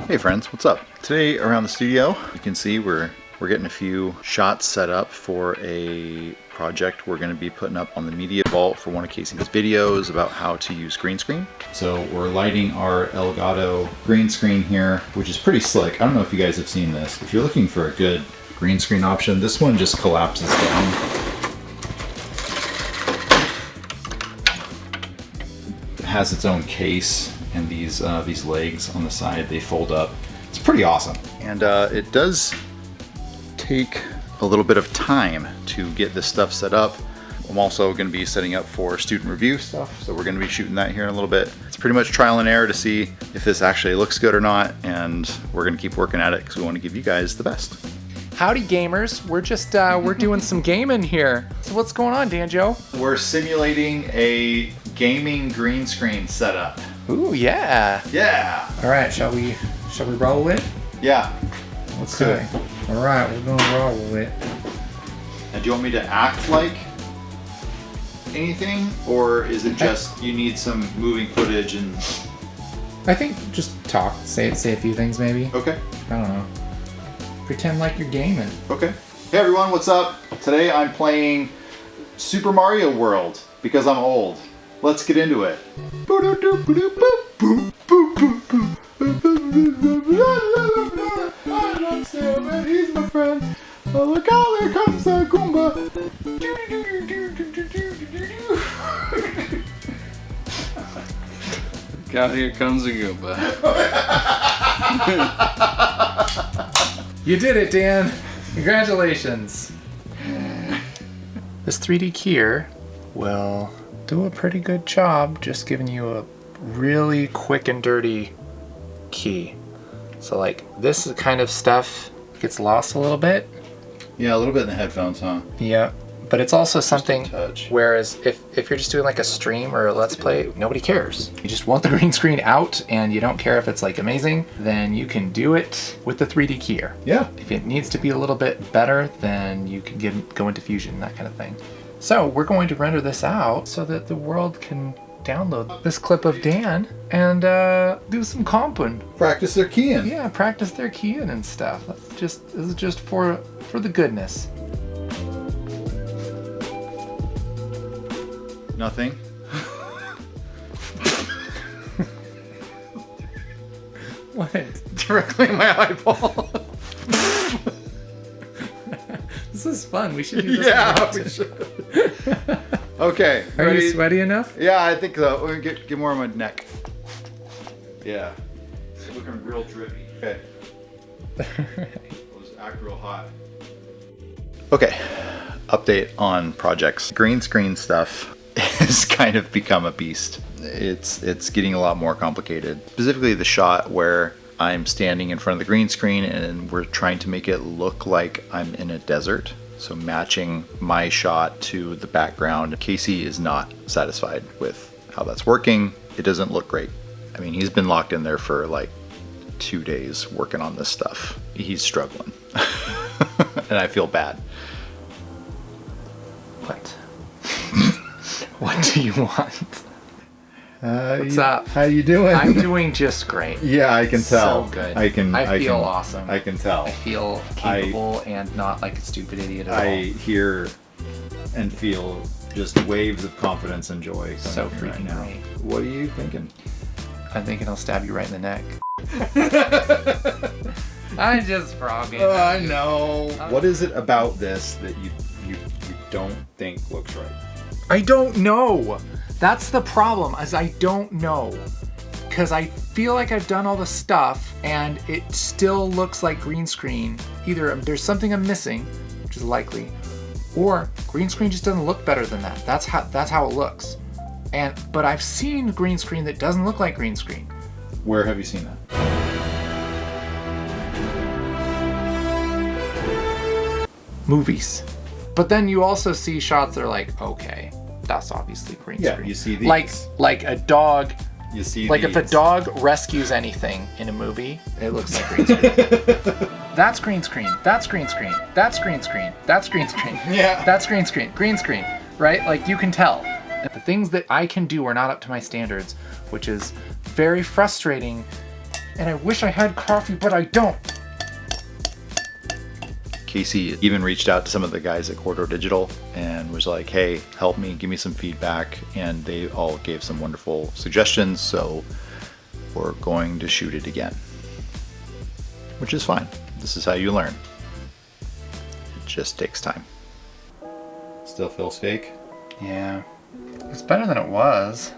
Hey friends, what's up? Today around the studio, you can see we're getting a few shots set up for a project we're going to be putting up on the media vault for one of Casey's videos about how to use green screen. So we're lighting our Elgato green screen here, which is pretty slick. I don't know if you guys have seen this. If you're looking for a good green screen option, this one just collapses down. It has its own case, and these legs on the side, they fold up. It's pretty awesome. And it does take a little bit of time to get this stuff set up. I'm also going to be setting up for student review stuff, so we're going to be shooting that here in a little bit. It's pretty much trial and error to see if this actually looks good or not, and we're going to keep working at it because we want to give you guys the best. Howdy gamers, we're just we're doing some gaming here. So what's going on, Danjo? We're simulating a gaming green screen setup. Ooh, yeah. Yeah. All right, shall we roll it? Yeah. Let's do it. All right, we're gonna roll it. And do you want me to act like anything, or is it just you need some moving footage and? I think just talk, say a few things maybe. Okay. I don't know. Pretend like you're gaming. Okay. Hey everyone, what's up? Today I'm playing Super Mario World because I'm old. Let's get into it. I love Sam and he's my friend. Oh, look out, there comes a Goomba. Look out, here comes a Goomba. You did it, Dan. Congratulations. This 3D keyer will do a pretty good job just giving you a really quick and dirty key. So like this kind of stuff gets lost a little bit. Yeah, a little bit in the headphones, huh? Yeah, but it's also something, touch. whereas if you're just doing like a stream or a let's play, nobody cares. You just want the green screen out and you don't care if it's like amazing, then you can do it with the 3D keyer. Yeah. If it needs to be a little bit better, then you can go into Fusion, that kind of thing. So we're going to render this out so that the world can download this clip of Dan and do some comping. Practice their keying. Yeah, practice their keying and stuff. This is just for the goodness. Nothing. What? Directly in my eyeball. This is fun. We should do this. Yeah, we should. Okay. Are ready? you sweaty enough? Yeah, I think so. Let me get more on my neck. Yeah. It's looking real drippy. Okay. Let's act real hot. Okay. Update on projects. Green screen stuff has kind of become a beast. It's getting a lot more complicated. Specifically the shot where I'm standing in front of the green screen and we're trying to make it look like I'm in a desert. So matching my shot to the background. Casey is not satisfied with how that's working. It doesn't look great. I mean, he's been locked in there for like 2 days working on this stuff. He's struggling. And I feel bad. What? What do you want? What's up? How you doing? I'm doing just great. Yeah, I can tell. So good. I feel awesome. I can tell. I feel capable and not like a stupid idiot at all. I hear and feel just waves of confidence and joy. So coming freaking right now. great. What are you thinking? I'm thinking I'll stab you right in the neck. I'm just frogging. I know. What is it about this that you don't think looks right? I don't know. That's the problem, is I don't know. Because I feel like I've done all the stuff and it still looks like green screen. Either there's something I'm missing, which is likely, or green screen just doesn't look better than that. That's how it looks. But I've seen green screen that doesn't look like green screen. Where have you seen that? Movies. But then you also see shots that are like, okay, that's obviously green screen. Yeah, you see these. Like a dog. You see like these. if a dog rescues anything in a movie, it looks like green screen. That's green screen. That's green screen. That's green screen. That's green screen. Yeah. That's green screen. Green screen. Right? Like you can tell. The things that I can do are not up to my standards, which is very frustrating and I wish I had coffee, but I don't. Casey even reached out to some of the guys at Corridor Digital and was like, hey, help me, give me some feedback. And they all gave some wonderful suggestions. So we're going to shoot it again, which is fine. This is how you learn. It just takes time. Still feels fake. Yeah, it's better than it was.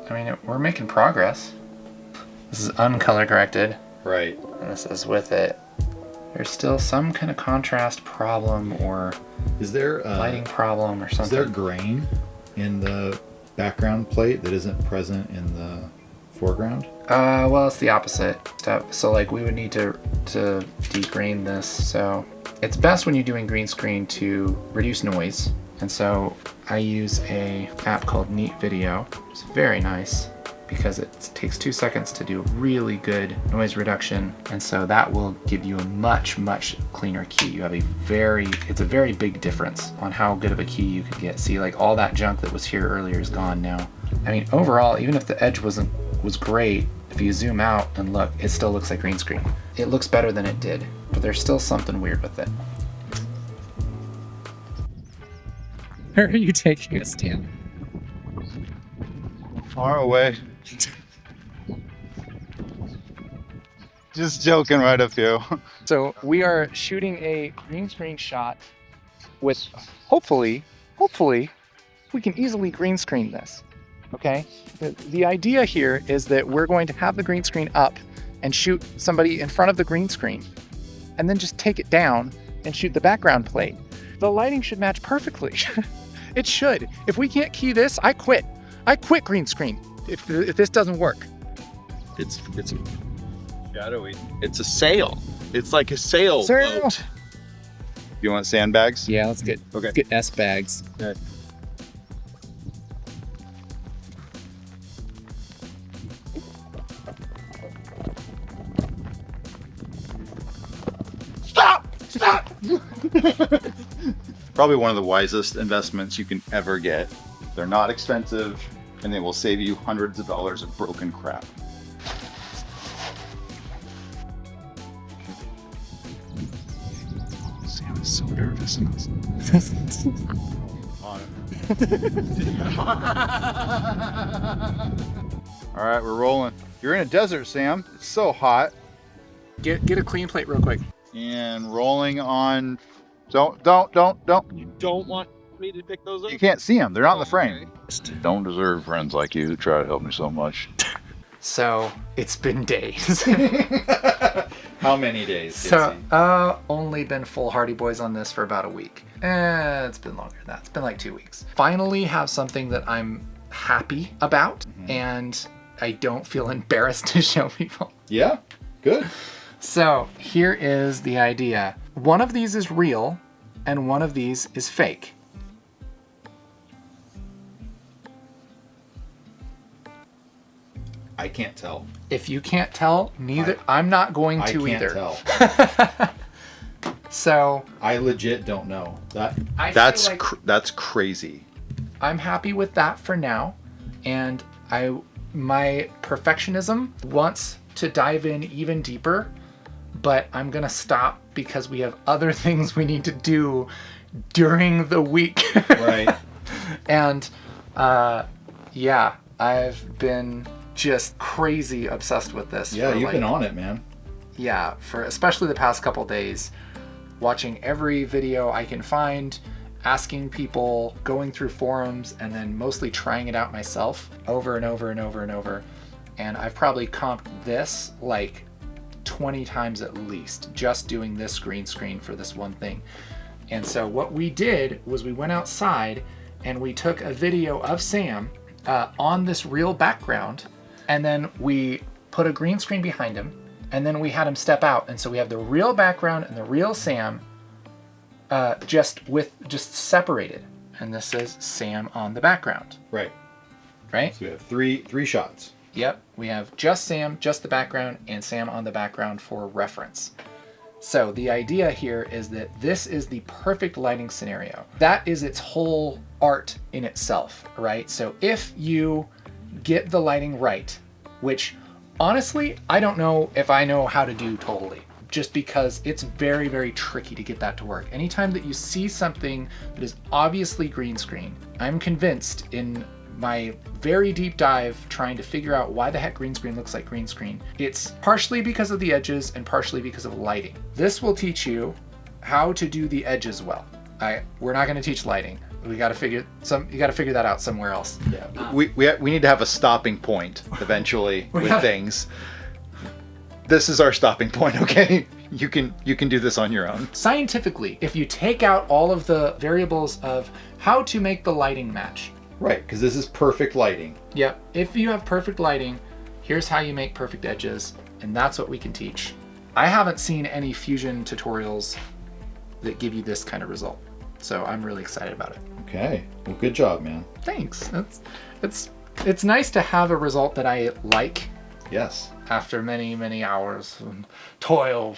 I mean, we're making progress. This is uncolor corrected. Right. And this is with it. There's still some kind of contrast problem or Is there lighting problem or something. Is there grain in the background plate that isn't present in the foreground? Well, it's the opposite stuff. So like we would need to degrain this. So it's best when you're doing green screen to reduce noise. And so I use a app called Neat Video. It's very nice because it takes 2 seconds to do really good noise reduction. And so that will give you a much, much cleaner key. You have it's a very big difference on how good of a key you could get. See, like all that junk that was here earlier is gone now. I mean, overall, even if the edge was great, if you zoom out and look, it still looks like green screen. It looks better than it did, but there's still something weird with it. Where are you taking us, Dan? Far away. Just joking right up here. So we are shooting a green screen shot with, hopefully, we can easily green screen this, okay? The idea here is that we're going to have the green screen up and shoot somebody in front of the green screen and then just take it down and shoot the background plate. The lighting should match perfectly. It should. If we can't key this, I quit. I quit green screen if this doesn't work. It's shadowy. It's a sail. It's like a sail boat. You want sandbags? Yeah, let's get S bags. Okay. Stop! Probably one of the wisest investments you can ever get. They're not expensive and they will save you hundreds of dollars of broken crap. Sam is so nervous. On it. All right, we're rolling. You're in a desert, Sam. It's so hot. Get a clean plate real quick. And rolling on. Don't. You don't want me to pick those up? You can't see them. They're not in the frame. Don't deserve friends like you who try to help me so much. So it's been days. How many days? So only been full Hardy Boys on this for about a week. It's been longer than that. It's been like 2 weeks. Finally have something that I'm happy about and I don't feel embarrassed to show people. Yeah, good. So here is the idea. One of these is real and one of these is fake. I can't tell. If you can't tell, I'm not going to either. I can't tell. So I legit don't know. That's that's crazy. I'm happy with that for now, and my perfectionism wants to dive in even deeper, but I'm gonna stop because we have other things we need to do during the week. Right. And yeah, I've been just crazy obsessed with this. Yeah, you've been on it, man. Yeah, for especially the past couple days, watching every video I can find, asking people, going through forums, and then mostly trying it out myself over and over and over and over. And I've probably comped this like 20 times at least, just doing this green screen for this one thing. And so what we did was we went outside and we took a video of Sam on this real background, and then we put a green screen behind him, and then we had him step out. And so we have the real background and the real Sam just separated. And this is Sam on the background. Right. Right? So we have three shots. Yep, we have just Sam, just the background, and Sam on the background for reference. So the idea here is that this is the perfect lighting scenario. That is its whole art in itself, right? So if you get the lighting right, which Honestly, I don't know if I know how to do totally, just because it's very, very tricky to get that to work. Anytime that you see something that is obviously green screen, I'm convinced in my very deep dive trying to figure out why the heck green screen looks like green screen, it's partially because of the edges and partially because of lighting. This will teach you how to do the edges well. We're not going to teach lighting. You got to figure that out somewhere else. Yeah. We need to have a stopping point eventually with things. This is our stopping point, okay? You can do this on your own. Scientifically, if you take out all of the variables of how to make the lighting match. Right, because this is perfect lighting. Yep. If you have perfect lighting, here's how you make perfect edges, and that's what we can teach. I haven't seen any Fusion tutorials that give you this kind of result, so I'm really excited about it. Okay. Well, good job, man. Thanks. It's nice to have a result that I like. Yes. After many, many hours of toil.